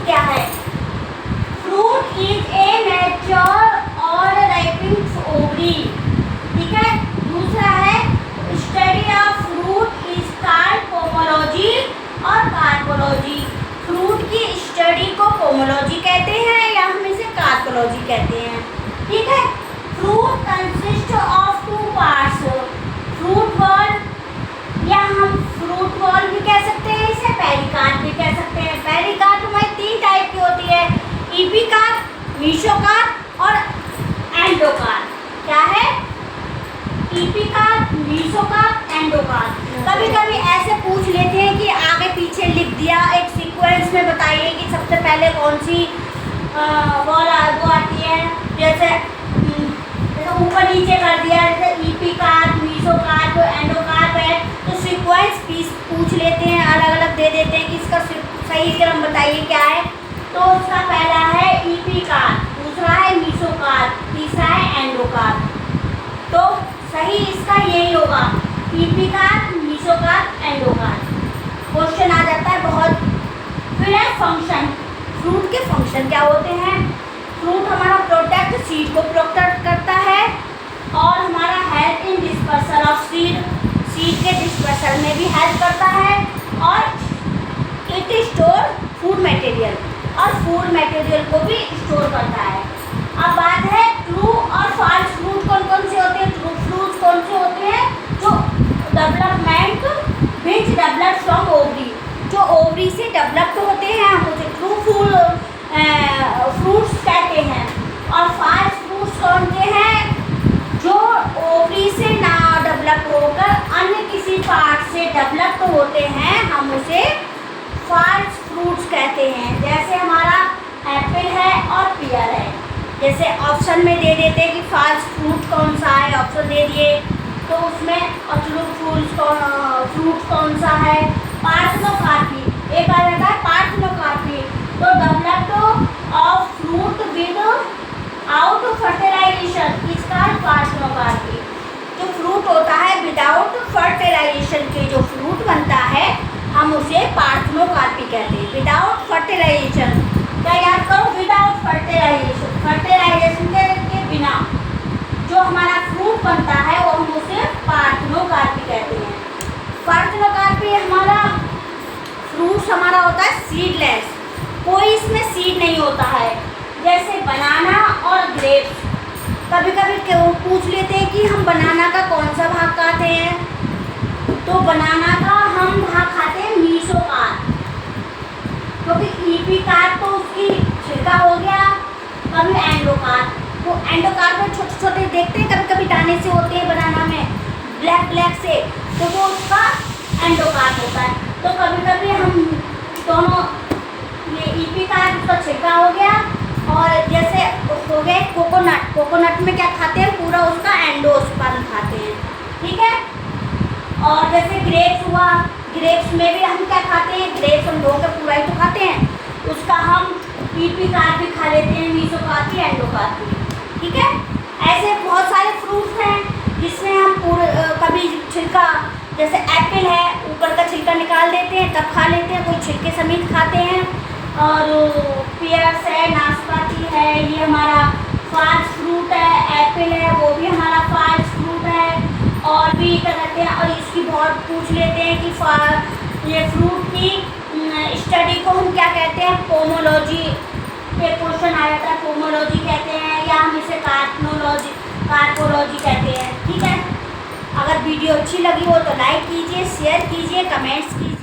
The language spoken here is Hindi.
फ्रूट क्या है? फ्रूट इज ए मैच्योर और राइपिंग ओवरी। ठीक है। दूसरा है study of fruit is called pomology और कार्पोलॉजी। फ्रूट की स्टडी को पोमोलॉजी कहते हैं या हम इसे कार्पोलॉजी कहते हैं। ठीक है। Fruit consist of two parts, fruit ball या हम फ्रूट बॉल भी कह सकते हैं, इसे पेरिकार्ड भी कह सकते हैं। पेरिकार्ड हमारी 3 टाइप की होती है, इपिकार्ड, मीसोकार्ड और एंडोकार्ड। क्या है? इपिकार्ड, मीसोकार्ड, एंडोकार्ड। कभी कभी ऐसे पूछ लेते हैं कि आगे पीछे लिख दिया, एक सीक्वेंस में बताइए कि सबसे पहले कौन सी बॉल वो आती है, जैसे ऊपर नीचे कर दिया, जैसे इपिकार्ड, मीसोकार्ड, एंडोकार्ड है, तो सीक्वेंस पीस पूछ लेते हैं, अलग अलग दे देते हैं कि इसका सही क्रम बताइए क्या है। तो उसका पहला है इपिकार्ड, दूसरा है मीसोकार्ड, तीसरा है एंडोकार्ड। तो सही इसका यही होगा, इपिकार्ड, मीसोकार्ड, एंडोकार्ड। क्वेश्चन आ जाता है बहुत। फिर है फंक्शन। फ्रूट के फंक्शन क्या होते हैं? फ्रूट हमारा प्रोटेक्ट सीड को प्रोटेक्ट करता है और हमारा help in dispersal of seed, seed के डिस्पर्सल में भी हेल्प करता है और इट स्टोर फूड मटेरियल, और फूड मटेरियल को भी स्टोर करता है। अब बात है ट्रू और फॉल्स फ्रूट कौन कौन से होते हैं। ट्रू फ्रूट कौन से होते हैं? जो development which develop from ovary, जो ओवरी से डेवलप्ड होते हैं, हम उसे ट्रू फ्रूट्स कहते हैं। और फॉल्स फ्रूट्स कौन से हैं? जो ओवरी से ना डेवलप होकर अन्य किसी पार्ट से डेवलप्ड होते हैं, हम उसे फॉल्स फ्रूट्स कहते हैं। जैसे हमारा एप्पल है और पियर है, जैसे ऑप्शन में दे देते हैं कि फॉल्स फ्रूट कौन सा है, ऑप्शन दे दिए, तो उसमें ट्रू फ्रूट कौन सा है? पार्थेनोकार्पी। एक आ जाता है पार्थेनोकार्पी, तो developed of fruit without fertilisation, इसका पार्थेनोकार्पी। जो फ्रूट होता है विदाउट फर्टिलाइजेशन के जो फ्रूट बनता है, हम उसे पार्थेनोकार्पी कहते हैं। विदाउट फर्टिलाइजेशन, क्या याद करो? विदाउट फर्टिलाइजेशन, फर्टिलाइजेशन के बिना जो हमारा फ्रूट बनता है वो हम उसे पार्थेनोकार्पी कहते हैं। पार्थेनोकार्पी हमारा फ्रूट्स हमारा होता है सीडलेस, कोई इसमें सीड नहीं होता है। जैसे बनाना और ग्रेप्स। कभी कभी क्यों पूछ लेते हैं कि हम बनाना का कौन सा भाग खाते हैं, तो बनाना का हम भाग खाते हैं मीसोकार्ड, क्योंकि इपिकार्ड तो उसकी छिलका हो गया। कभी एंडोकार्ड, तो एंडोकार्ड में छोटे छोटे देखते हैं कभी कभी दाने से होते हैं बनाना में, ब्लैक ब्लैक से, तो वो उसका एंडोकार्ड होता है। तो कभी कभी हम दोनों, ये इपिकार्ड का छिलका हो गया, और जैसे हो गए कोकोनट, कोकोनट में क्या खाते हैं? पूरा उसका एंडोस्पर्म खाते हैं। ठीक है। और जैसे ग्रेप्स हुआ, ग्रेप्स में भी हम क्या खाते हैं? ग्रेप्स हम धो के पूरा ही तो खाते हैं, उसका हम इपिकार्ड भी खा लेते हैं, मीसोकार्ड भी, एंडोकार्ड भी। ठीक है। ऐसे बहुत सारे फ्रूट्स हैं जिसमें हम पूरे कभी छिलका, जैसे एप्पल है ऊपर का छिलका निकाल देते हैं तब खा लेते हैं, कोई छिलके समेत खाते हैं। और पियर्स है, नाशपाती है, ये हमारा फॉल्स फ्रूट है, एप्पल है वो भी हमारा फॉल्स फ्रूट है। और भी क्या कहते हैं, और इसकी बहुत पूछ लेते हैं कि ये फ्रूट की स्टडी को हम क्या कहते हैं? पोमोलॉजी पे क्वेश्चन आ जाता है, पोमोलॉजी कहते हैं या हम इसे कार्पोलॉजी कहते हैं। ठीक है। अगर वीडियो अच्छी लगी हो तो लाइक कीजिए, शेयर कीजिए, कमेंट्स कीजिए।